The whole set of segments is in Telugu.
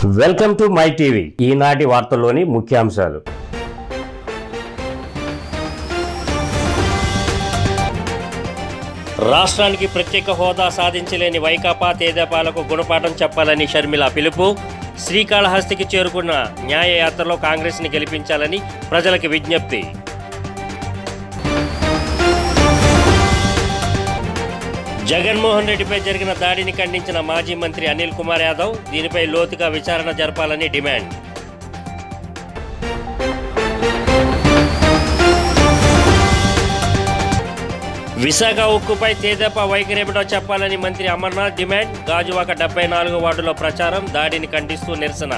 Welcome to my TV. ఈనాటి వార్తల్లోని ముఖ్యాంశాలు. రాష్ట్రానికి ప్రత్యేక హోదా సాధించలేని వైకాపా తెదేపాలకు గుణపాఠం చెప్పాలని షర్మిల పిలుపు. శ్రీకాళహస్తికి చేరుకున్న న్యాయయాత్రలో కాంగ్రెస్ని గెలిపించాలని ప్రజలకు విజ్ఞప్తి. జగన్మోహన్ రెడ్డిపై జరిగిన దాడిని ఖండించిన మాజీ మంత్రి అనిల్ కుమార్ యాదవ్ దీనిపై లోతుగా విచారణ జరపాలని డిమాండ్. విశాఖ ఉక్కుపై తెదేపా వైఖరేమిటో చెప్పాలని మంత్రి అమర్నాథ్ డిమాండ్. గాజువాక 74వ వార్డులో ప్రచారం, దాడిని ఖండిస్తూ నిరసన.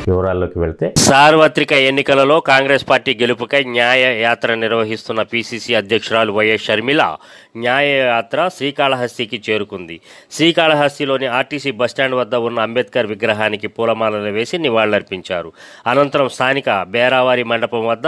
వివరాల్లోకి వెళ్తే, సార్వత్రిక ఎన్నికలలో కాంగ్రెస్ పార్టీ గెలుపుకై న్యాయ యాత్ర నిర్వహిస్తున్న పిసిసి అధ్యక్షురాలు వైఎస్ షర్మిల న్యాయ యాత్ర శ్రీకాళహస్తికి చేరుకుంది. శ్రీకాళహస్తిలోని ఆర్టీసీ బస్టాండ్ వద్ద ఉన్న అంబేద్కర్ విగ్రహానికి పూలమాలలు వేసి నివాళులర్పించారు. అనంతరం స్థానిక బేరావారి మండపం వద్ద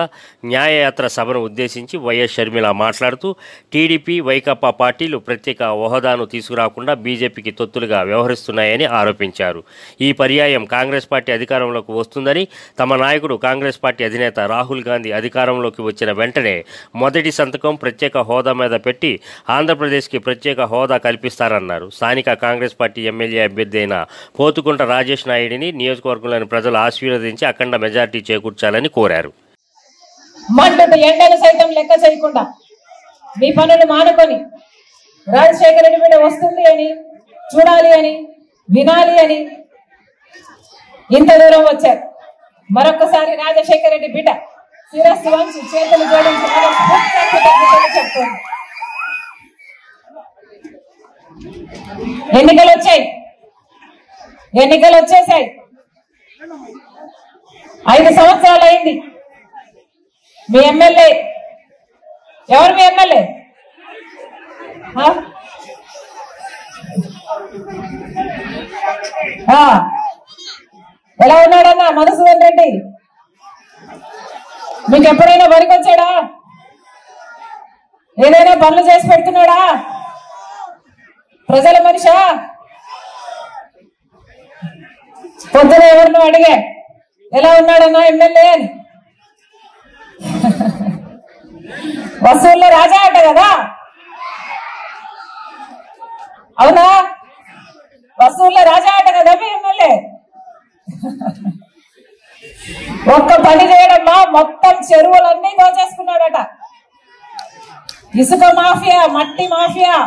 న్యాయయాత్ర సభను ఉద్దేశించి వైఎస్ షర్మిల మాట్లాడుతూ టీడీపీ, వైకాపా పార్టీలు ప్రత్యేక హోదాను తీసుకురాకుండా బీజేపీకి తొత్తులుగా వ్యవహరిస్తున్నాయని ఆరోపించారు. ఈ పర్యాయం కాంగ్రెస్ పార్టీ అధికారంలోకి వస్తుందని, తమ నాయకుడు కాంగ్రెస్ పార్టీ అధినేత రాహుల్ గాంధీ అధికారంలోకి వచ్చిన వెంటనే మొదటి సంతకం ప్రత్యేక హోదా మీద పెట్టి ఆంధ్రప్రదేశ్కి ప్రత్యేక హోదా కల్పిస్తారన్నారు. స్థానిక కాంగ్రెస్ పార్టీ ఎమ్మెల్యే అభ్యర్థి అయిన పోతుకుంట రాజేష్ నాయుడిని నియోజకవర్గంలోని ప్రజలు ఆశీర్వదించి అఖండ మెజార్టీ చేకూర్చాలని కోరారు. ఎండలు సైతం లెక్క చేయకుండా మీ పనులు మానుకొని రాజశేఖర రెడ్డి బిడ్డ వస్తుంది అని, చూడాలి అని, వినాలి అని ఇంత దూరం వచ్చారు. మరొకసారి రాజశేఖర రెడ్డి బిడ్డ శిరస్సు వంచి చేతులు జోడించి చెప్తుంది. ఎన్నికలు వచ్చేసాయి. 5 సంవత్సరాలు అయింది. మీ ఎమ్మెల్యే ఎవరు? మీ ఎమ్మెల్యే ఎలా ఉన్నాడన్నా మధుసూదన్ రెడ్డి? మీకు ఎప్పుడైనా వరికొచ్చాడా? ఏదైనా పనులు చేసి పెడుతున్నాడా? ప్రజల మనిషా? పొద్దున ఎవరినో అడిగే ఎలా ఉన్నాడన్నా ఎమ్మెల్యే అని. వసూల్లో రాజా అంట కదా, అవునా? వసూల్లో రాజా అంట కదా మీ ఎమ్మెల్యే. ఒక్క పని చేయడమ్మా, మొత్తం చెరువులన్నీ దోచేసుకున్నాడట. ఇసుక మాఫియా, మట్టి మాఫియా,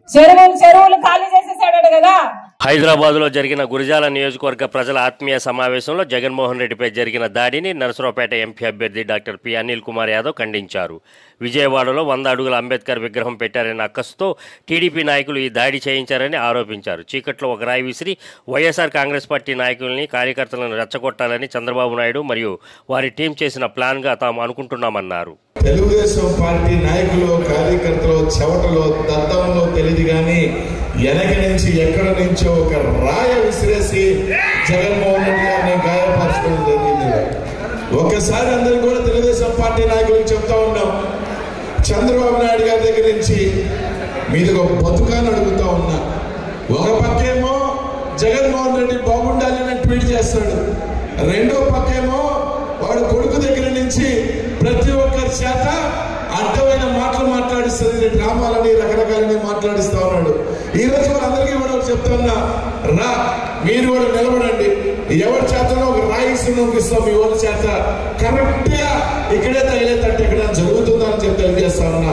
చెరువులు ఖాళీ చేసేసాడట కదా. హైదరాబాద్లో జరిగిన గురజాల నియోజకవర్గ ప్రజల ఆత్మీయ సమావేశంలో జగన్మోహన్ రెడ్డిపై జరిగిన దాడిని నరసరావుపేట ఎంపీ అభ్యర్థి డాక్టర్ పి అనిల్ కుమార్ యాదవ్ ఖండించారు. విజయవాడలో 100 అడుగుల అంబేద్కర్ విగ్రహం పెట్టారన్న అక్కసుతో టీడీపీ నాయకులు ఈ దాడి చేయించారని ఆరోపించారు. చీకట్లో ఒక రాయి విసిరి వైఎస్ఆర్ కాంగ్రెస్ పార్టీ నాయకుల్ని, కార్యకర్తలను రెచ్చగొట్టాలని చంద్రబాబు నాయుడు మరియు వారి టీం చేసిన ప్లాన్గా తాము అనుకుంటున్నామన్నారు. తెలుగుదేశం పార్టీ నాయకులు, కార్యకర్తలు చెవటలో దద్దంలో తెలియదు కానీ వెనక నుంచి ఎక్కడి నుంచో ఒక రాయ విసిరేసి జగన్మోహన్ రెడ్డి గారిని గాయపరచడం జరిగింది. ఒక్కసారి అందరూ కూడా తెలుగుదేశం పార్టీ నాయకులకు చెప్తా ఉన్నాం, చంద్రబాబు నాయుడు గారి దగ్గర నుంచి మీది ఒక బతుకాన్ని అడుగుతా ఉన్నా. ఒక పక్కేమో జగన్మోహన్ రెడ్డి బాగుండాలని ట్వీట్ చేస్తాడు, రెండో పక్కేమో వాడు కొడుకు దగ్గర నుంచి ప్రతి ఒక్కరి చేత అడ్డమైన మాటలు మాట్లాడిస్తుంది, డ్రామాలని రకరకాలని మాట్లాడిస్తా ఉన్నాడు. ఈ రోజు వాళ్ళందరికీ కూడా చెప్తున్నా, రా మీరు కూడా నిలబడండి, ఎవరి చేతనో ఒక రాయిసి నొప్పిస్తాం, మీ వాళ్ళ చేత కరెక్ట్ గా ఇక్కడే తగిలేటట్టు ఎక్కడ జరుగుతుందా అని చెప్పి తెలియజేస్తా ఉన్నా.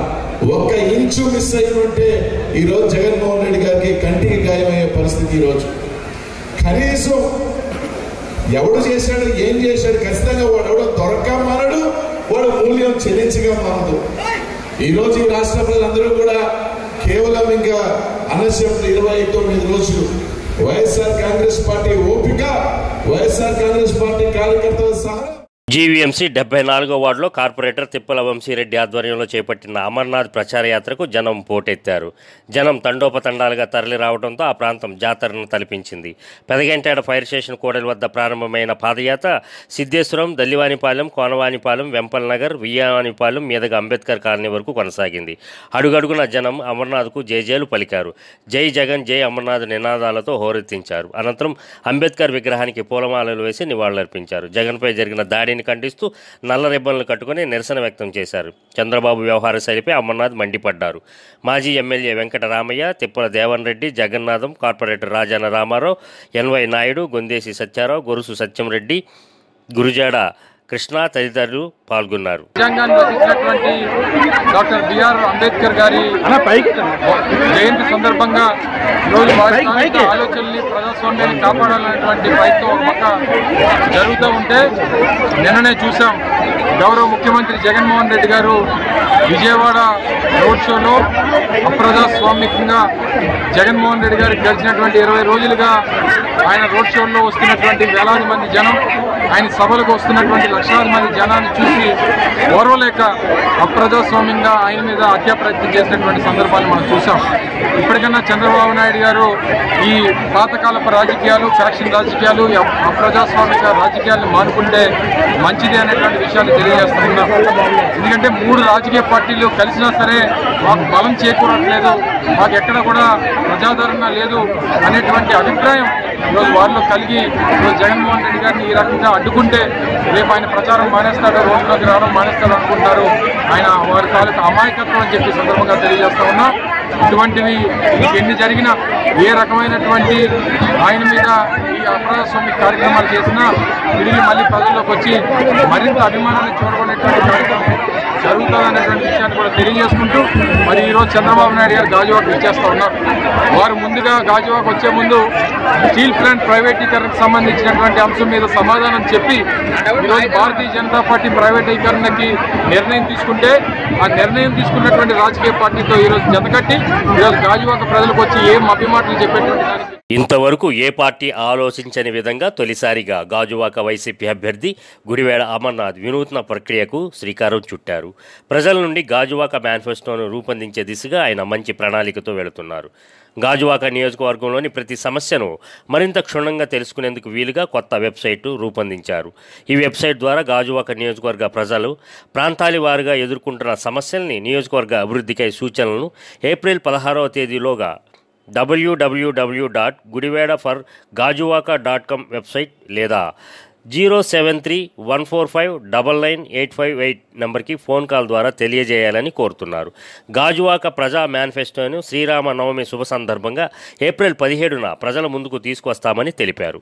ఒక్క ఇంచు మిస్ అయినట్టే ఈ రోజు జగన్మోహన్ రెడ్డి గారికి కంటికి గాయమయ్యే పరిస్థితి. ఈ రోజు కనీసం ఎవడు చేశాడు, ఏం చేశాడు, ఖచ్చితంగా వాడు ఎవడో దొరక్క మారడు, వాడు మూల్యం చెల్లించగా మారదు. ఈరోజు ఈ రాష్ట్ర ప్రజలందరూ కూడా కేవలం ఇంకా అనవసరం 29 రోజులు వైఎస్ఆర్ కాంగ్రెస్ పార్టీ ఓపిక, వైఎస్ఆర్ కాంగ్రెస్ పార్టీ కార్యకర్తల సహా జీవీఎంసీ 74వ వార్డులో కార్పొరేటర్ తిప్పల వంశీరెడ్డి ఆధ్వర్యంలో చేపట్టిన అమర్నాథ్ ప్రచార యాత్రకు జనం పోటెత్తారు. జనం తండోపతండాలుగా తరలి రావడంతో ఆ ప్రాంతం జాతరను తలపించింది. పెదగంటేడ ఫైర్ స్టేషన్ కూడలి వద్ద ప్రారంభమైన పాదయాత్ర సిద్ధేశ్వరం, దల్లివానిపాలెం, కోనవానిపాలెం, వెంపల్ నగర్, వియ్యావానిపాలెం మీదుగా అంబేద్కర్ కాలనీ వరకు కొనసాగింది. అడుగడుగున జనం అమర్నాథ్కు జయజయలు పలికారు. జై జగన్, జై అమర్నాథ్ నినాదాలతో హోరెత్తించారు. అనంతరం అంబేద్కర్ విగ్రహానికి పూలమాలలు వేసి నివాళులర్పించారు. జగన్పై జరిగిన దాడిని ఖండిస్తూ నల్ల రిబ్బన్లు కట్టుకుని నిరసన వ్యక్తం చేశారు. చంద్రబాబు వ్యవహార శైలిపై అమర్నాథ్ మండిపడ్డారు. మాజీ ఎమ్మెల్యే వెంకటరామయ్య, తిప్పల దేవన్ రెడ్డి, జగన్నాథం, కార్పొరేటర్ రాజాన రామారావు, ఎన్వై నాయుడు, గొందేసి సత్యారావు, గొరుసు సత్యంరెడ్డి, గురుజాడ కృష్ణ తదితరులు పాల్గొన్నారు. డాక్టర్ బిఆర్ అంబేద్కర్ గారి జయంతి సందర్భంగా ఈరోజు ఆలోచనల్ని, ప్రజాస్వామ్యాన్ని కాపాడాలనేటువంటి ప్రయత్నం ఒక పక్క జరుగుతూ ఉంటే, నిన్ననే చూసాం గౌరవ ముఖ్యమంత్రి జగన్మోహన్ రెడ్డి గారు విజయవాడ రోడ్ షోలో అప్రజాస్వామికంగా జగన్మోహన్ రెడ్డి గారికి గడిచినటువంటి 20 రోజులుగా ఆయన రోడ్ షోల్లో వస్తున్నటువంటి వేలాది మంది జనం, ఆయన సభలకు వస్తున్నటువంటి లక్షలాది మంది జనాన్ని చూసి ఓర్వలేక అప్రజాస్వామ్యంగా ఆయన మీద హత్యా ప్రయత్నం చేసినటువంటి సందర్భాలు మనం చూసాం. ఇప్పటికన్నా చంద్రబాబు నాయుడు గారు ఈ పాతకాలపు రాజకీయాలు, ఫ్యాక్షన్ రాజకీయాలు, అప్రజాస్వామిక రాజకీయాలను మానుకుంటే మంచిది అనేటువంటి విషయాలు తెలియజేస్తున్నాం. ఎందుకంటే 3 రాజకీయ పార్టీలు కలిసినా సరే మాకు బలం చేకూరట్లేదు, మాకు ఎక్కడ కూడా ప్రజాదరణ లేదు అనేటువంటి అభిప్రాయం ఈరోజు వారిలో కలిగి ఈరోజు జగన్మోహన్ రెడ్డి గారిని ఈ రకంగా అడ్డుకుంటే రేపు ఆయన ప్రచారం మానేస్తాడు, రోడ్లోకి రావడం మానేస్తాడు అనుకుంటారు. ఆయన వారి తాలూకు అమాయకత్వం అని చెప్పి సందర్భంగా తెలియజేస్తా ఉన్నా. ఇటువంటివి ఎన్ని జరిగినా, ఏ రకమైనటువంటి ఆయన మీద ఈ అప్రజాస్వామిక కార్యక్రమాలు చేసినా తిరిగి మళ్ళీ ప్రజల్లోకి వచ్చి మరింత అభిమానాన్ని చూడబడేటువంటి కార్యక్రమం జరుగుతుందనేటువంటి విషయాన్ని కూడా తెలియజేసుకుంటూ, మరి ఈరోజు చంద్రబాబు నాయుడు గారు గాజువాక ఇచ్చేస్తూ ఉన్నారు. వారు ముందుగా గాజువాక వచ్చే ముందు స్టీల్ ప్లాంట్ ప్రైవేటీకరణకు సంబంధించినటువంటి అంశం మీద సమాధానం చెప్పి ఈరోజు భారతీయ జనతా పార్టీ ప్రైవేటీకరణకి నిర్ణయం తీసుకుంటే, ఆ నిర్ణయం తీసుకున్నటువంటి రాజకీయ పార్టీతో ఈరోజు జతకట్టి ఈరోజు గాజువాక ప్రజలకు వచ్చి ఏం అభిమాటలు చెప్పేటువంటి దానికి ఇంతవరకు ఏ పార్టీ ఆలోచించని విధంగా తొలిసారిగా గాజువాక వైసీపీ అభ్యర్థి గుడివేడ అమర్నాథ్ వినూత్న ప్రక్రియకు శ్రీకారం చుట్టారు. ప్రజల నుండి గాజువాక మేనిఫెస్టోను రూపొందించే దిశగా ఆయన మంచి ప్రణాళికతో వెళుతున్నారు. గాజువాక నియోజకవర్గంలోని ప్రతి సమస్యను మరింత క్షుణ్ణంగా తెలుసుకునేందుకు వీలుగా కొత్త వెబ్సైట్ రూపొందించారు. ఈ వెబ్సైట్ ద్వారా గాజువాక నియోజకవర్గ ప్రజలు ప్రాంతాల వారుగా ఎదుర్కొంటున్న సమస్యల్ని, నియోజకవర్గ అభివృద్ధికై సూచనలను ఏప్రిల్ 16వ తేదీలోగా www.gudivedafar.gajuwaka.com వెబ్సైట్ లేదా 073-145-99858 నంబర్కి ఫోన్ కాల్ ద్వారా తెలియజేయాలని కోరుతున్నారు. గాజువాక ప్రజా మేనిఫెస్టోను శ్రీరామ నవమి శుభ సందర్భంగా ఏప్రిల్ 17న ప్రజల ముందుకు తీసుకొస్తామని తెలిపారు.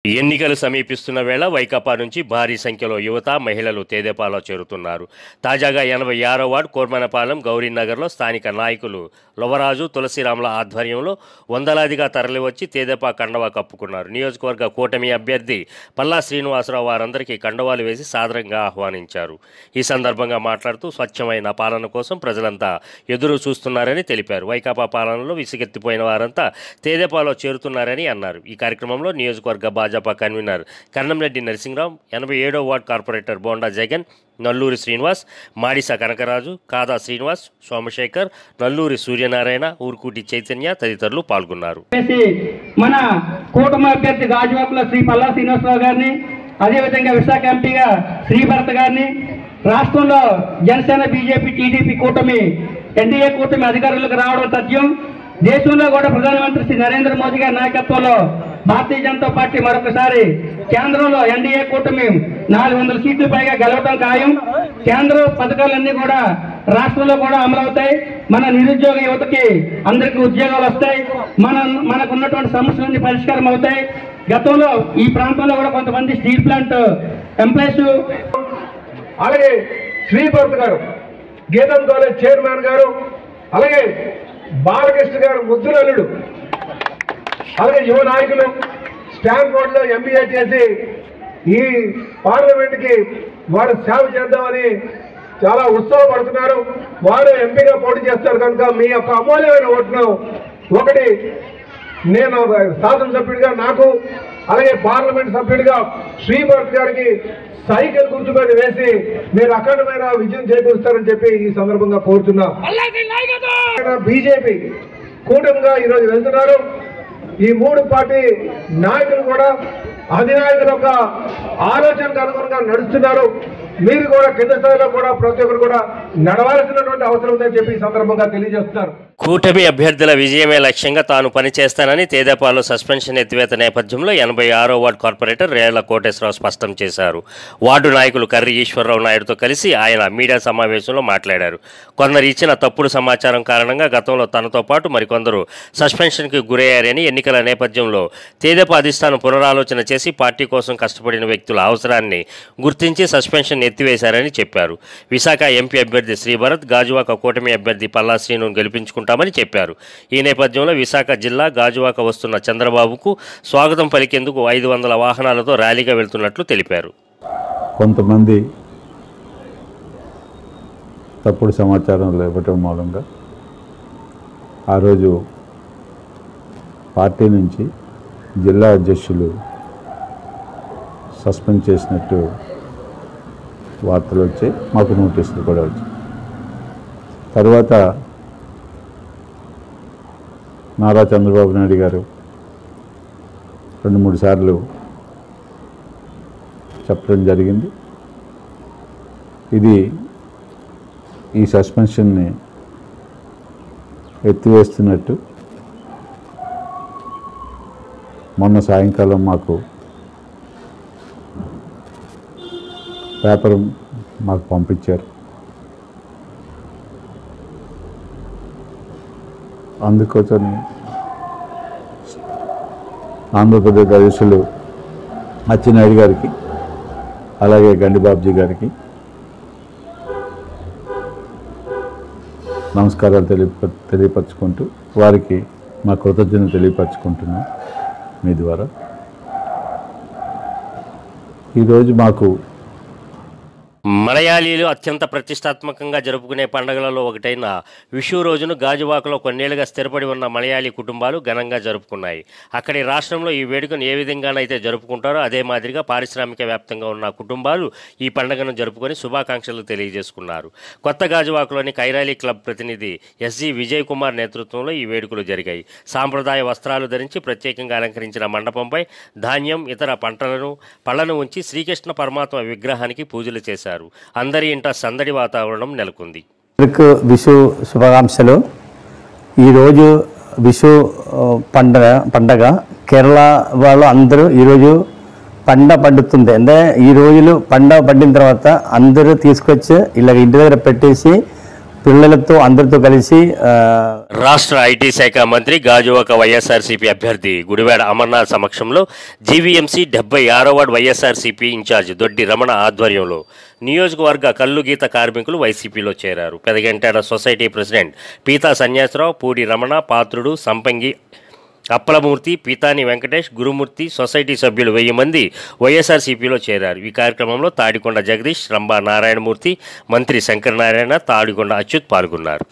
ఎన్నికలు సమీపిస్తున్న వేళ వైకాపా నుంచి భారీ సంఖ్యలో యువత, మహిళలు తెదేపాలో చేరుతున్నారు. తాజాగా 86వ వార్డు కోర్మనపాలెం గౌరీనగర్లో స్థానిక నాయకులు లొవరాజు, తులసిరాముల ఆధ్వర్యంలో వందలాదిగా తరలివచ్చి తెదేపా కండవా కప్పుకున్నారు. నియోజకవర్గ కూటమి అభ్యర్థి పల్లా శ్రీనివాసరావు వారందరికీ కండవాలు వేసి సాదరంగా ఆహ్వానించారు. ఈ సందర్భంగా మాట్లాడుతూ స్వచ్ఛమైన పాలన కోసం ప్రజలంతా ఎదురు చూస్తున్నారని తెలిపారు. వైకాపా పాలనలో విసిగెత్తిపోయిన వారంతా తెదేపాలో చేరుతున్నారని అన్నారు. ఈ కార్యక్రమంలో నియోజకవర్గ భాజపా కన్వీనర్ కన్నంరెడ్డి నరసింహరావు, 87వ వార్డు కార్పొరేటర్ బోండా జగన్, నల్లూరి శ్రీనివాస్, మాడిస కనకరాజు, కాదా శ్రీనివాస్, సోమశేఖర్, నల్లూరి సూర్యనారాయణ, ఊరుకూటి చైతన్య తదితరులు పాల్గొన్నారు. మన కూటమి అభ్యర్థి గాజువాకలో శ్రీ పల్లా శ్రీనివాసరావు గారిని, అదేవిధంగా విశాఖ ఎంపీగా శ్రీభరత్ గారిని, రాష్ట్రంలో జనసేన, బీజేపీ, టీడీపీ కూటమి, ఎన్డీఏ కూటమి అధికారులకు రావడం తథ్యం. దేశంలో కూడా ప్రధానమంత్రి శ్రీ నరేంద్ర మోదీ గారి నాయకత్వంలో భారతీయ జనతా పార్టీ మరొకసారి కేంద్రంలో ఎన్డీఏ కూటమి 400 సీట్లు పైగా గెలవడం ఖాయం. కేంద్ర పథకాలన్నీ కూడా రాష్ట్రంలో కూడా అమలవుతాయి. మన నిరుద్యోగ యువతకి అందరికీ ఉద్యోగాలు వస్తాయి. మనకు ఉన్నటువంటి సమస్యలన్నీ పరిష్కారం అవుతాయి. గతంలో ఈ ప్రాంతంలో కూడా కొంతమంది స్టీల్ ప్లాంట్ ఎంప్లాయీస్, అలాగే శ్రీభరత్ గారు, గీతం కాలేజ్ చైర్మన్ గారు, అలాగే బాలకృష్ణ గారు ముద్దునల్లుడు, అలాగే యువ నాయకులు స్టాంప్ రోడ్లో ఎంబీఏ చేసి ఈ పార్లమెంట్కి వారు సేవ చేద్దామని చాలా ఉత్సాహపడుతున్నారు. వారు ఎంపీగా పోటీ చేస్తారు కనుక మీ యొక్క అమూల్యమైన ఓటును ఒకటి నేను శాసనసభ్యుడిగా నాకు అలాగే పార్లమెంట్ సభ్యుడిగా శ్రీభరత్ గారికి సైకిల్ గుర్తుపడి వేసి మీరు అఖండమైన విజయం చేకూరుస్తారని చెప్పి ఈ సందర్భంగా కోరుతున్నా. బీజేపీ కూటమిగా ఈరోజు వెళ్తున్నారు. ఈ 3 పార్టీ నాయకులు కూడా అధినాయకుల యొక్క ఆలోచనకు అనుగుణంగా నడుస్తున్నారు. మీరు కూడా కింద స్థాయిలో కూడా ప్రతి ఒక్కరు కూడా నడవాల్సినటువంటి అవసరం ఉందని చెప్పి ఈ సందర్భంగా తెలియజేస్తున్నారు. కూటమి అభ్యర్థుల విజయమే లక్ష్యంగా తాను పనిచేస్తానని తెదేపాలో సస్పెన్షన్ ఎత్తివేత నేపథ్యంలో 86వ వార్డు కార్పొరేటర్ రేళ్ల కోటేశ్వరరావు స్పష్టం చేశారు. వార్డు నాయకులు కర్రి ఈశ్వరరావు నాయుడుతో కలిసి ఆయన మీడియా సమావేశంలో మాట్లాడారు. కొందరు ఇచ్చిన తప్పుడు సమాచారం కారణంగా గతంలో తనతో పాటు మరికొందరు సస్పెన్షన్కి గురయ్యారని, ఎన్నికల నేపథ్యంలో తెదేపా అధిష్టానం పునరాలోచన చేసి పార్టీ కోసం కష్టపడిన వ్యక్తుల అవసరాన్ని గుర్తించి సస్పెన్షన్ ఎత్తివేశారని చెప్పారు. విశాఖ ఎంపీ అభ్యర్థి శ్రీభరత్, గాజువాక కూటమి అభ్యర్థి పల్లా శ్రీను గెలిపించుకుంటామని చెప్పారు. ఈ నేపథ్యంలో విశాఖ జిల్లా గాజువాక వస్తున్న చంద్రబాబుకు స్వాగతం పలికేందుకు 500 వాహనాలతో ర్యాలీగా వెళ్తున్నట్లు తెలిపారు. కొంతమంది తప్పుడు సమాచారం ఇవ్వటం మూలంగా ఆ రోజు పార్టీ నుంచి జిల్లా అధ్యక్షులు సస్పెండ్ చేసినట్టు వార్తలు వచ్చాయి. మాకు నోటీసులు కూడా వచ్చాయి. తర్వాత నారా చంద్రబాబు నాయుడు గారు 2-3 సార్లు చెప్పడం జరిగింది. ఈ సస్పెన్షన్ని ఎత్తివేస్తున్నట్టు మొన్న సాయంకాలం మాకు పేపర్ పంపించారు. అందుకోసం ఆంధ్రప్రదేశ్ అధ్యక్షులు అచ్చెన్నాయుడు గారికి అలాగే గండిబాబ్జీ గారికి నమస్కారాలు తెలియపరచుకుంటూ వారికి మా కృతజ్ఞతలు తెలియపరచుకుంటున్నాం మీ ద్వారా. ఈరోజు మాకు మలయాళీలు అత్యంత ప్రతిష్టాత్మకంగా జరుపుకునే పండుగలలో ఒకటైన విషు రోజును గాజువాకలో కొన్నేళ్లుగా స్థిరపడి ఉన్న మలయాళీ కుటుంబాలు ఘనంగా జరుపుకున్నాయి. అక్కడి రాష్ట్రంలో ఈ వేడుకను ఏ విధంగానైతే జరుపుకుంటారో అదే మాదిరిగా పారిశ్రామిక వ్యాప్తంగా ఉన్న కుటుంబాలు ఈ పండుగను జరుపుకొని శుభాకాంక్షలు తెలియజేసుకున్నారు. కొత్త గాజువాకలోని కైరాలీ క్లబ్ ప్రతినిధి ఎస్జి విజయ్ కుమార్ నేతృత్వంలో ఈ వేడుకలు జరిగాయి. సాంప్రదాయ వస్త్రాలు ధరించి ప్రత్యేకంగా అలంకరించిన మండపంపై ధాన్యం, ఇతర పళ్లను ఉంచి శ్రీకృష్ణ పరమాత్మ విగ్రహానికి పూజలు చేశారు. అందరి ఇంట సందడి వాతావరణం నెలకొంది. విషు శుభాకాంక్షలు. ఈరోజు విషు పండగ కేరళ వాళ్ళు అందరూ ఈరోజు పండుతుంది. అంటే ఈ రోజులు పండిన తర్వాత అందరూ తీసుకొచ్చి ఇలా ఇంటి దగ్గర పెట్టేసి పిల్లలతో అందరితో కలిసి రాష్ట్ర ఐటీ శాఖ మంత్రి గాజువాక వైఎస్ఆర్సీపీ అభ్యర్థి గుడివాడ అమర్నాథ్ సమక్షంలో జీవీఎంసీ 76వ ward YSRCP incharge Doddi Ramana ఆధ్వర్యంలో నియోజకవర్గ కల్లు గీత కార్మికులు వైసీపీలో చేరారు. Pedagantada society president Peeta Sanyasarao, Pudi Ramana, Patrudu, Sampangi Appalamurthy, Peetani Venkatesh, Gurumurthy, society సభ్యులు 1000 మంది వైఎస్ఆర్సీపీలో చేరారు. ఈ కార్యక్రమంలో తాడికొండ జగదీష్, రంభా నారాయణమూర్తి, మంత్రి శంకరనారాయణ, తాడికొండ అచ్యుత్ పాల్గొన్నారు.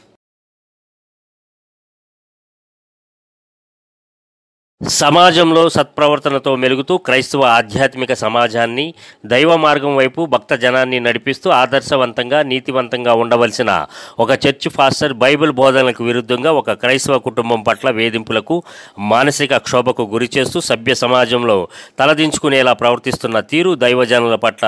సమాజంలో సత్ప్రవర్తనతో మెలుగుతూ క్రైస్తవ ఆధ్యాత్మిక సమాజాన్ని దైవ మార్గం వైపు భక్త జనాన్ని నడిపిస్తూ ఆదర్శవంతంగా నీతివంతంగా ఉండవలసిన ఒక చర్చ్ ఫాస్టర్ బైబిల్ బోధనలకు విరుద్ధంగా ఒక క్రైస్తవ కుటుంబం పట్ల వేధింపులకు, మానసిక క్షోభకు గురిచేస్తూ సభ్య సమాజంలో తలదించుకునేలా ప్రవర్తిస్తున్న తీరు దైవజనుల పట్ల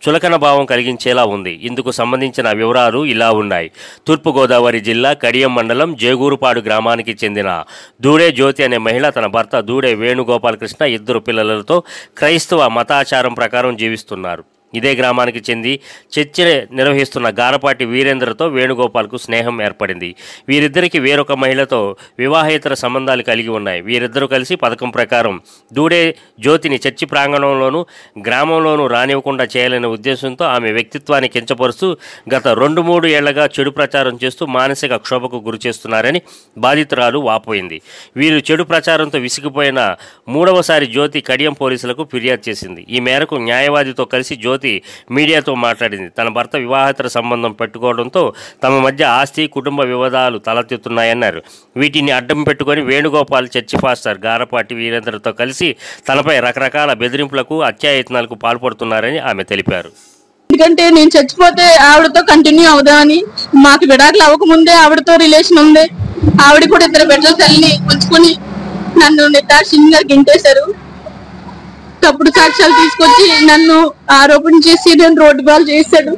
చులకన భావం కలిగించేలా ఉంది. ఇందుకు సంబంధించిన వివరాలు ఇలా ఉన్నాయి. తూర్పుగోదావరి జిల్లా కడియం మండలం జేగూరుపాడు గ్రామానికి చెందిన దూడే జ్యోతి అనే మహిళ తన భర్త దూడే వేణుగోపాలకృష్ణ 2 పిల్లలతో క్రైస్తవ మతాచారం ప్రకారం జీవిస్తున్నారు. ఇదే గ్రామానికి చెంది చర్చ నిర్వహిస్తున్న గారపాటి వీరేంద్రతో వేణుగోపాల్కు స్నేహం ఏర్పడింది. వీరిద్దరికి వేరొక మహిళతో వివాహేతర సంబంధాలు కలిగి ఉన్నాయి. వీరిద్దరూ కలిసి పథకం ప్రకారం దూడే జ్యోతిని చర్చి ప్రాంగణంలోనూ గ్రామంలోనూ రానివ్వకుండా చేయాలనే ఉద్దేశంతో ఆమె వ్యక్తిత్వాన్ని కించపరుస్తూ గత 2-3 ఏళ్లుగా చెడు ప్రచారం చేస్తూ మానసిక క్షోభకు గురి చేస్తున్నారని బాధితురాలు వాపోయింది. వీరు చెడు ప్రచారంతో విసిగిపోయిన 3వసారి జ్యోతి కడియం పోలీసులకు ఫిర్యాదు చేసింది. ఈ మేరకు న్యాయవాదితో కలిసి జ్యోతి జ్యోతి మీడియాతో మాట్లాడింది. తన భర్త వివాహేతర సంబంధం పెట్టుకోవడంతో తమ మధ్య ఆస్తి, కుటుంబ వివాదాలు తలెత్తుతున్నాయన్నారు. వీటిని అడ్డం పెట్టుకుని వేణుగోపాల్ చర్చి పాస్టర్ గారపాటి వీరేంద్రతో కలిసి తనపై రకరకాల బెదిరింపులకు, అత్యాయత్నాలకు పాల్పడుతున్నారని ఆమె తెలిపారు. ఎందుకంటే నేను చచ్చిపోతే ఆవిడతో కంటిన్యూ అవుదామని, మాకు విడాకులు అవ్వకముందే ఆవిడతో రిలేషన్ ఉంది. ఆవిడ కూడా 2 బిడ్డల తల్లిని ఉంచుకుని నన్ను నిర్దాక్షిణ్యంగా గింటేశారు. తప్పుడు సాక్ష్యాలు తీసుకొచ్చి నన్ను ఆరోపణ చేసి నేను రోడ్డు బాల్ చేశాడు.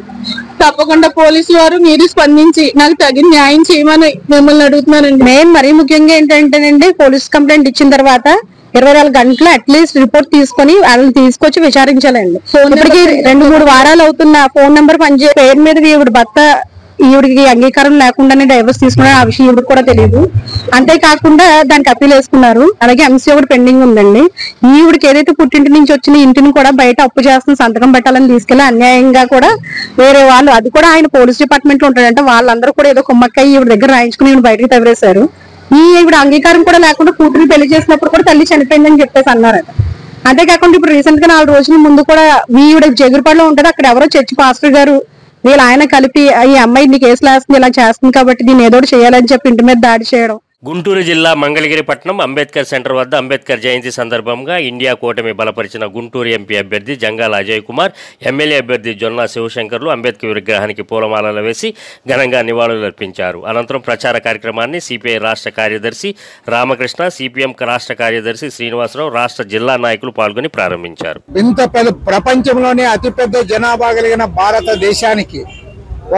తప్పకుండా పోలీసు వారు మీరు స్పందించి నాకు తగిన న్యాయం చేయమని మిమ్మల్ని అడుగుతున్నానండి. మెయిన్ మరీ ముఖ్యంగా ఏంటంటేనండి, పోలీస్ కంప్లైంట్ ఇచ్చిన తర్వాత 24 గంటలు అట్లీస్ట్ రిపోర్ట్ తీసుకొని వాళ్ళని తీసుకొచ్చి విచారించాలండి. ఇప్పటికి 2-3 వారాలు అవుతున్న ఫోన్ నెంబర్ పనిచేయ పేరు మీద ఈవిడ భర్త ఈవిడికి అంగీకారం లేకుండానే డైవర్స్ తీసుకున్నారు. ఆ విషయం ఈవిడికి కూడా తెలియదు. అంతేకాకుండా దానికి అప్పీల్ వేసుకున్నారు. అలాగే ఎంసీ ఒకటి పెండింగ్ ఉందండి. ఈవిడికి ఏదైతే పుట్టింటి నుంచి వచ్చిన ఇంటిని కూడా బయట అప్పు చేస్తున్న సంతకం పెట్టాలని తీసుకెళ్లి అన్యాయంగా కూడా వేరే వాళ్ళు, అది కూడా ఆయన పోలీస్ డిపార్ట్మెంట్ లో ఉంటాడంటే వాళ్ళందరూ కూడా ఏదో కుమ్మక్కయ్య ఈవిడ దగ్గర రాయించుకుని ఈవిడ బయటకు తవ్వేశారు. ఈవిడ అంగీకారం కూడా లేకుండా కూతురు పెళ్లి చేసినప్పుడు కూడా తల్లి చనిపోయిందని చెప్పేసి అన్నారట. అంతేకాకుండా ఇప్పుడు రీసెంట్ గా 4 రోజుల ముందు కూడా ఈవిడ జగురుపాడులో ఉంటది, అక్కడ ఎవరో చర్చి పాస్టర్ గారు వీళ్ళు ఆయన కలిపి ఈ అమ్మాయి నీ కేసులు వేస్తుంది, ఇలా చేస్తుంది కాబట్టి దీన్ని ఏదో చేయాలని చెప్పి ఇంటి మీద దాడి చేయడం. గుంటూరు జిల్లా మంగళగిరి పట్టణం అంబేద్కర్ సెంటర్ వద్ద అంబేద్కర్ జయంతి సందర్భంగా ఇండియా కూటమి బలపరిచిన గుంటూరు ఎంపీ అభ్యర్థి జంగాల అజయ్ కుమార్, ఎమ్మెల్యే అభ్యర్థి జొన్నా శివశంకర్లు అంబేద్కర్ విగ్రహానికి పూలమాలలు వేసి ఘనంగా నివాళులర్పించారు. అనంతరం ప్రచార కార్యక్రమాన్ని సిపిఐ రాష్ట్ర కార్యదర్శి రామకృష్ణ, సిపిఎం రాష్ట్ర కార్యదర్శి శ్రీనివాసరావు, రాష్ట్ర జిల్లా నాయకులు పాల్గొని ప్రారంభించారు. ఇంత ప్రపంచంలోనే అతిపెద్ద జనాభా కలిగిన భారతదేశానికి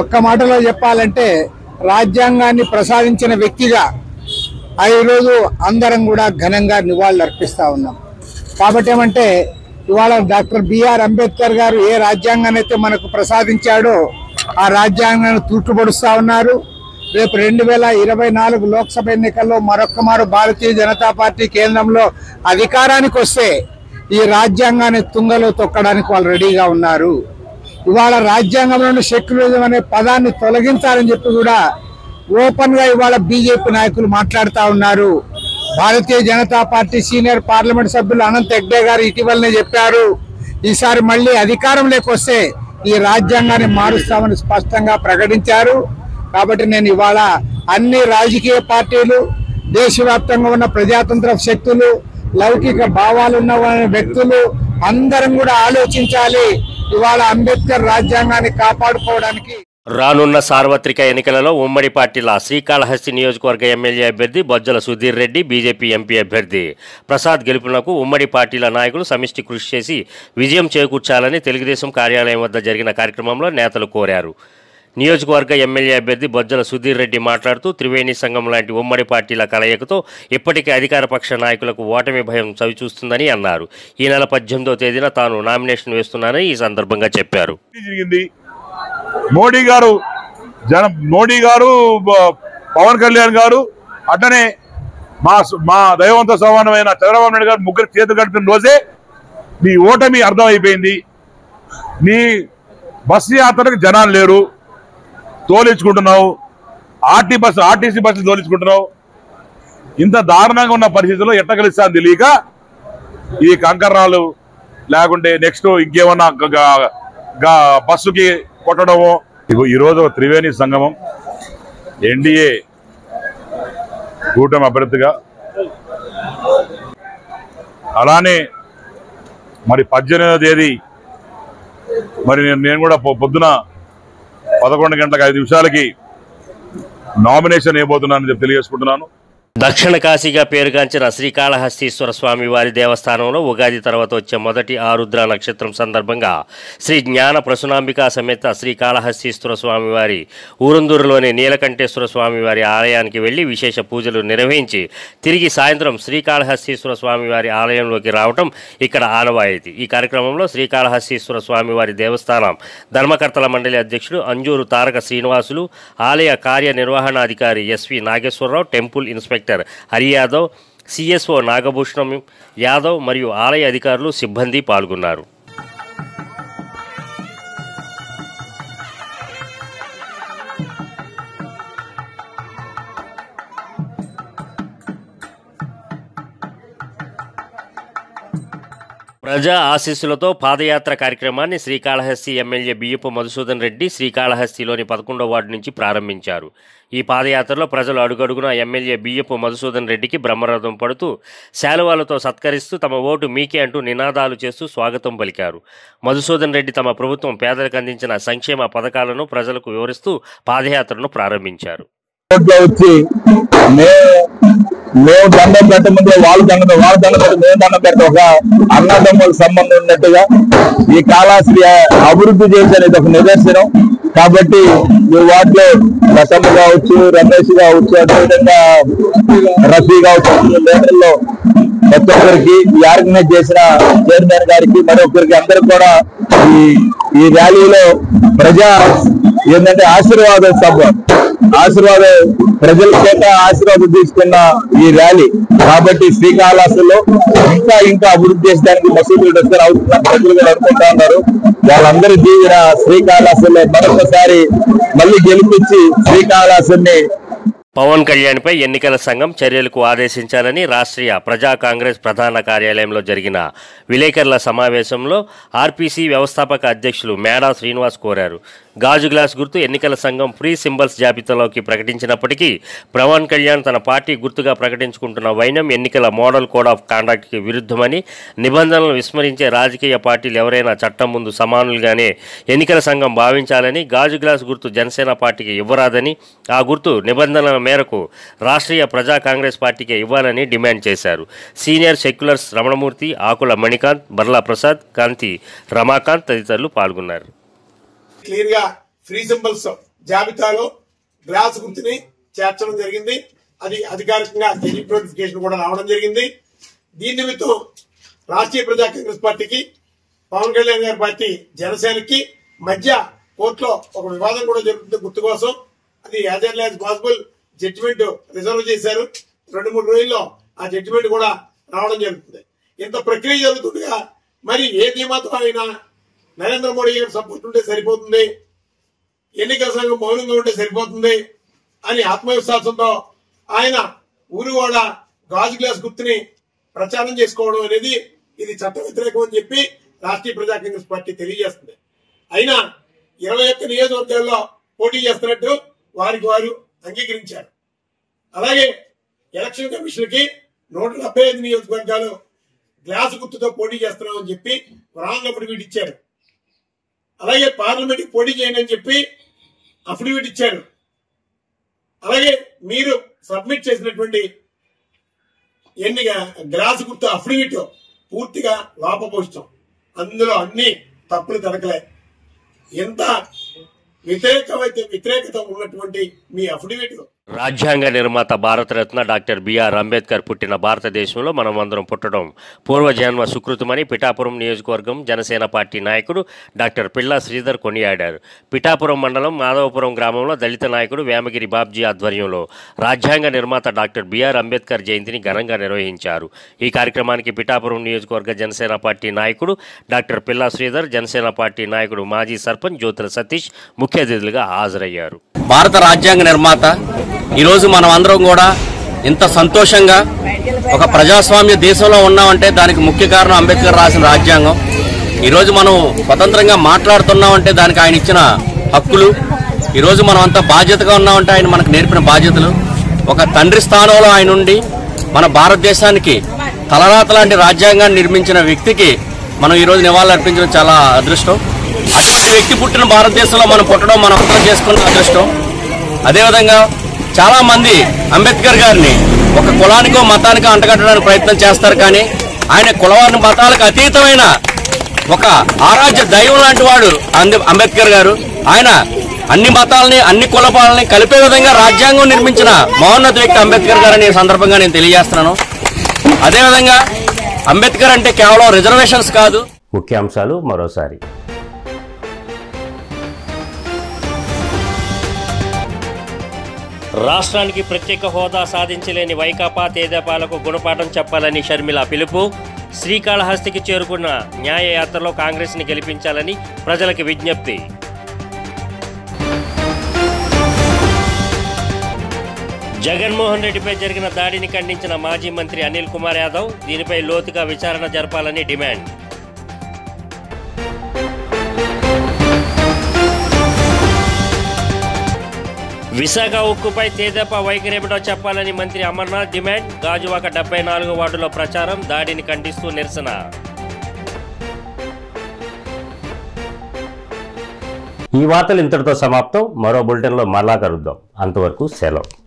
ఒక్క మాటలో చెప్పాలంటే రాజ్యాంగాన్ని ప్రసాదించిన వ్యక్తిగా ఈరోజు అందరం కూడా ఘనంగా నివాళులు అర్పిస్తూ ఉన్నాం. కాబట్టి ఏమంటే ఇవాళ డాక్టర్ బిఆర్ అంబేద్కర్ గారు ఏ రాజ్యాంగాన్ని అయితే మనకు ప్రసాదించాడో ఆ రాజ్యాంగాన్ని తూట్టుపడుస్తూ ఉన్నారు. రేపు 2024 లోక్సభ ఎన్నికల్లో మరొక్కమారు భారతీయ జనతా పార్టీ కేంద్రంలో అధికారానికి వస్తే ఈ రాజ్యాంగాన్ని తుంగలో తొక్కడానికి వాళ్ళు రెడీగా ఉన్నారు. ఇవాళ రాజ్యాంగంలోని సెక్యులరిజం అనే పదాన్ని తొలగించాలని చెప్పి కూడా ఓపెన్ గా ఇవాళ బీజేపీ నాయకులు మాట్లాడుతూ ఉన్నారు. Bharatiya Janata party senior parliament సభ్యులు అనంత్ హెగ్డే గారు ఇటీవలనే చెప్పారు, ఈసారి మళ్ళీ అధికారంలోకి వస్తే ఈ రాజ్యాంగాన్ని మారుస్తామని స్పష్టంగా ప్రకటించారు. కాబట్టి నేను ఇవాళ అన్ని రాజకీయ పార్టీలు, దేశవ్యాప్తంగా ఉన్న ప్రజాతంత్ర శక్తులు, లౌకిక భావాలున్న వ్యక్తులు అందరం కూడా ఆలోచించాలి ఇవాళ అంబేద్కర్ రాజ్యాంగాన్ని కాపాడుకోవడానికి. రానున్న సార్వత్రిక ఎన్నికలలో ఉమ్మడి పార్టీల శ్రీకాళహస్తి నియోజకవర్గ ఎమ్మెల్యే అభ్యర్థి బొజ్జల సుధీర్ రెడ్డి, బీజేపీ ఎంపీ అభ్యర్థి ప్రసాద్ గెలుపునకు ఉమ్మడి పార్టీల నాయకులు సమిష్టి కృషి చేసి విజయం చేకూర్చాలని తెలుగుదేశం కార్యాలయం వద్ద జరిగిన కార్యక్రమంలో నేతలు కోరారు. నియోజకవర్గ ఎమ్మెల్యే అభ్యర్థి బొజ్జల సుధీర్ రెడ్డి మాట్లాడుతూ త్రివేణి సంఘం లాంటి ఉమ్మడి పార్టీల కలయికతో ఇప్పటికే అధికార పక్ష నాయకులకు ఓటమి భయం చవిచూస్తుందని అన్నారు. ఈ నెల 18వ తేదీన తాను నామినేషన్ వేస్తున్నానని ఈ సందర్భంగా చెప్పారు. మోడీ గారు పవన్ కళ్యాణ్ గారు అట్లనే మా దైవంతో సమానమైన చంద్రబాబు నాయుడు గారు ముగ్గురు చేతులు కడుతున్న రోజే నీ ఓటమి అర్థమైపోయింది. నీ బస్సు యాత్రకు జనాలు లేరు, తోలించుకుంటున్నావు, ఆర్టీసీ బస్సులు తోలించుకుంటున్నావు. ఇంత దారుణంగా ఉన్న పరిస్థితుల్లో ఎట్ట గెలుస్తా అని తెలియక ఈ కంకర్రాలు లేకుంటే నెక్స్ట్ ఇంకేమన్నా బస్సుకి కొట్టడము. ఈరోజు త్రివేణి సంగమం ఎన్డీఏ కూటమి అభ్యర్థిగా, అలానే మరి 18వ తేదీ మరి నేను కూడా పొద్దున 11:05 నామినేషన్ వేయబోతున్నానని చెప్పి తెలియజేసుకుంటున్నాను. దక్షిణ కాశీగా పేరుగాంచిన శ్రీకాళహస్తీశ్వర స్వామి వారి దేవస్థానంలో ఉగాది తర్వాత వచ్చే మొదటి ఆరుద్ర నక్షత్రం సందర్భంగా శ్రీ జ్ఞాన ప్రసూనాంబికా సమేత శ్రీకాళహస్తీశ్వర స్వామివారి ఊరందూరులోని నీలకంఠేశ్వర స్వామివారి ఆలయానికి వెళ్లి విశేష పూజలు నిర్వహించి తిరిగి సాయంత్రం శ్రీకాళహస్తీశ్వర స్వామివారి ఆలయంలోకి రావటం ఇక్కడ ఆనవాయితీ. ఈ కార్యక్రమంలో శ్రీకాళహస్తీశ్వర స్వామివారి దేవస్థానం ధర్మకర్తల మండలి అధ్యక్షుడు అంజూరు తారక శ్రీనివాసులు, ఆలయ కార్యనిర్వహణాధికారి S V Nageswara Rao, temple inspector Hari Yadav, CSO Nagabhushanam Yadav మరియు ఆలయ అధికారులు, సిబ్బంది పాల్గొన్నారు. ప్రజా ఆశీస్సులతో పాదయాత్ర కార్యక్రమాన్ని శ్రీకాళహస్తి ఎమ్మెల్యే బియ్యపు మధుసూదన్ రెడ్డి శ్రీకాళహస్తిలోని 11వ వార్డు నుంచి ప్రారంభించారు. ఈ పాదయాత్రలో ప్రజలు అడుగడుగునా ఎమ్మెల్యే బియ్యపు మధుసూదన్ రెడ్డికి బ్రహ్మరథం పడుతూ శాలువాలతో సత్కరిస్తూ తమ ఓటు మీకే అంటూ నినాదాలు చేస్తూ స్వాగతం పలికారు. మధుసూదన్ రెడ్డి తమ ప్రభుత్వం పేదలకు అందించిన సంక్షేమ పథకాలను ప్రజలకు వివరిస్తూ పాదయాత్రను ప్రారంభించారు. మేము దండం పెట్టముందే వాళ్ళ దండం పెట్టి మేము దండం పెట్ట ఒక అన్నదమ్ముల సంబంధం ఉన్నట్టుగా ఈ కాళహస్తి అభివృద్ధి చేసేది ఒక నిదర్శనం. కాబట్టి మీ వాటిలో రసమ్మ కావచ్చు, రమేష్ కావచ్చు, అదేవిధంగా రఫీ కావచ్చు, లీడర్లో ప్రతి ఒక్కరికి ఈ ఆర్గనైజ్ చేసిన చైర్మన్ గారికి మరొకరికి అందరికి కూడా ఈ ర్యాలీలో ప్రజా ఏంటంటే ఆశీర్వాదం ప్రజల చేత ఆశీర్వాదం తీసుకున్న ఈ ర్యాలీ. కాబట్టి శ్రీకాళహస్తిలో ఇంకా అభివృద్ధి చేసడానికి మసీదులు దగ్గర అవుతున్న ప్రజలు కూడా అనుకుంటా ఉన్నారు. వాళ్ళందరి దీవెన శ్రీకాళహస్తిలో మరొకసారి మళ్ళీ గెలిపించి శ్రీకాళహస్తిని పవన్ కళ్యాణ్పై ఎన్నికల సంఘం చర్యలకు ఆదేశించాలని రాష్ట్రీయ ప్రజా కాంగ్రెస్ ప్రధాన కార్యాలయంలో జరిగిన విలేకరుల సమావేశంలో ఆర్పీసీ వ్యవస్థాపక అధ్యక్షులు మేడా శ్రీనివాస్ కోరారు. గాజు గ్లాస్ గుర్తు ఎన్నికల సంఘం ఫ్రీ సింబల్స్ జాబితాలోకి ప్రకటించినప్పటికీ పవన్ కళ్యాణ్ తన పార్టీ గుర్తుగా ప్రకటించుకుంటున్న వైనం ఎన్నికల మోడల్ కోడ్ ఆఫ్ కాండక్ట్కి విరుద్ధమని, నిబంధనలను విస్మరించే రాజకీయ పార్టీలు ఎవరైనా చట్టం ముందు సమానులుగానే ఎన్నికల సంఘం భావించాలని, గాజు గ్లాస్ గుర్తు జనసేన పార్టీకి ఇవ్వరాదని, ఆ గుర్తు నిబంధనల మేరకు రాష్ట్రీయ ప్రజా కాంగ్రెస్ పార్టీకి ఇవ్వాలని డిమాండ్ చేశారు. సీనియర్ సెక్యులర్స్ రమణమూర్తి, ఆకుల మణికాంత్, బర్లా ప్రసాద్, కాంతి రమాకాంత్ తదితరులు పాల్గొన్నారు. క్లియర్ గా ఫ్రీ సింబల్స్ జాబితాలో గ్లాస్ గుర్తుని చేర్చడం జరిగింది. అది అధికారికంగా గెజిట్ నోటిఫికేషన్ కూడా రావడం జరిగింది. దీని నిమిత్తం రాష్ట్రీయ ప్రజా కాంగ్రెస్ పార్టీకి, పవన్ కళ్యాణ్ గారి పార్టీ జనసేనకి మధ్య కోర్టులో ఒక వివాదం కూడా జరుగుతుంది గుర్తు కోసం. అది as early as possible judgement reserve చేశారు. 2-3 రోజుల్లో ఆ జడ్జిమెంట్ కూడా రావడం జరుగుతుంది. ఇంత ప్రక్రియ జరుగుతుండగా మరి ఏ నియమాతో అయినా నరేంద్ర మోడీ గారు సపోర్ట్ ఉంటే సరిపోతుంది, ఎన్నికల సంఘం మౌనంగా ఉంటే సరిపోతుంది అని ఆత్మవిశ్వాసంతో ఆయన ఊరువాడ గాజు గ్లాస్ గుర్తుని ప్రచారం చేసుకోవడం అనేది ఇది చట్ట వ్యతిరేకం అని చెప్పి రాష్ట్రీయ ప్రజా కాంగ్రెస్ పార్టీ తెలియజేస్తుంది. అయినా 21 నియోజకవర్గాల్లో పోటీ చేస్తున్నట్టు వారికి వారు అంగీకరించారు. అలాగే ఎలక్షన్ కమిషన్ కి 175 నియోజకవర్గాలు గ్లాసు గుర్తుతో పోటీ చేస్తున్నామని చెప్పి రాంగ్ అఫిడవిట్ ఇచ్చారు. అలాగే పార్లమెంట్ కి పోటీ చేయండి అని చెప్పి అఫిడవిట్ ఇచ్చారు. అలాగే మీరు సబ్మిట్ చేసినటువంటి గ్లాసు గుర్తు అఫిడవిట్ పూర్తిగా లోపభూయిష్టం. అందులో అన్ని తప్పులు దొరకలే. ఎంత వ్యతిరేకత ఉన్నటువంటి మీ అఫిడవిట్. రాజ్యాంగ నిర్మాత భారతరత్న డాక్టర్ బిఆర్ అంబేద్కర్ పుట్టిన భారతదేశంలో మనం అందరం పుట్టడం పూర్వజన్మ సుకృతమని పిఠాపురం నియోజకవర్గం జనసేన పార్టీ నాయకుడు డాక్టర్ పిల్లా శ్రీధర్ కొనియాడారు. పిఠాపురం మండలం మాధవపురం గ్రామంలో దళిత నాయకుడు వేమగిరి బాబ్జీ ఆధ్వర్యంలో రాజ్యాంగ నిర్మాత డాక్టర్ బిఆర్ అంబేద్కర్ జయంతిని ఘనంగా నిర్వహించారు. ఈ కార్యక్రమానికి పిఠాపురం నియోజకవర్గ జనసేన పార్టీ నాయకుడు డాక్టర్ పిల్లా శ్రీధర్, జనసేన పార్టీ నాయకుడు మాజీ సర్పంచ్ జ్యోతుల సతీష్ ముఖ్య అతిథులుగా హాజరయ్యారు. భారత రాజ్యాంగ నిర్మాత ఈరోజు మనం అందరం కూడా ఇంత సంతోషంగా ఒక ప్రజాస్వామ్య దేశంలో ఉన్నామంటే దానికి ముఖ్య కారణం అంబేద్కర్ రాసిన రాజ్యాంగం. ఈరోజు మనం స్వతంత్రంగా మాట్లాడుతున్నామంటే దానికి ఆయన ఇచ్చిన హక్కులు. ఈరోజు మనం అంతా బాధ్యతగా ఉన్నామంటే ఆయన మనకు నేర్పిన బాధ్యతలు. ఒక తండ్రి స్థానంలో ఆయన ఉండి మన భారతదేశానికి తలరాత లాంటి రాజ్యాంగాన్ని నిర్మించిన వ్యక్తికి మనం ఈరోజు నివాళులు అర్పించడం చాలా అదృష్టం. అటువంటి వ్యక్తి పుట్టిన భారతదేశంలో మనం పుట్టడం మనం అర్థం చేసుకున్న అదృష్టం. అదేవిధంగా చాలా మంది అంబేద్కర్ గారిని ఒక కులానికో మతానికో అంటగట్టడానికి ప్రయత్నం చేస్తారు. కానీ ఆయన కులవారి మతాలకు అతీతమైన ఒక ఆరాధ్య దైవం లాంటి వాడు అంబేద్కర్ గారు. ఆయన అన్ని మతాలని అన్ని కులపాలని కలిపే విధంగా రాజ్యాంగం నిర్మించిన మహోన్నత వ్యక్తి అంబేద్కర్ గారు అనే సందర్భంగా నేను తెలియజేస్తున్నాను. అదేవిధంగా అంబేద్కర్ అంటే కేవలం రిజర్వేషన్స్ కాదు. ముఖ్యాంశాలు మరోసారి. రాష్ట్రానికి ప్రత్యేక హోదా సాధించలేని వైకాపా తెదేపాలకు గుణపాఠం చెప్పాలని షర్మిల పిలుపు. శ్రీకాళహస్తికి చేరుకున్న న్యాయయాత్రలో కాంగ్రెస్ని గెలిపించాలని ప్రజలకు విజ్ఞప్తి. జగన్మోహన్ రెడ్డిపై జరిగిన దాడిని ఖండించిన మాజీ మంత్రి అనిల్ కుమార్ యాదవ్, దీనిపై లోతుగా విచారణ జరపాలని డిమాండ్. విశాఖ ఉక్కుపై తెదేపా వైఖరేమిటో చెప్పాలని మంత్రి అమర్నాథ్ డిమాండ్. గాజువాక 74 వార్డులో ప్రచారం, దాడిని ఖండిస్తూ నిరసన. ఈ వార్తలు ఇంతటితో సమాప్తం. మరో బులెటిన్లో మరలా కలుద్దాం. అంతవరకు సెలవు.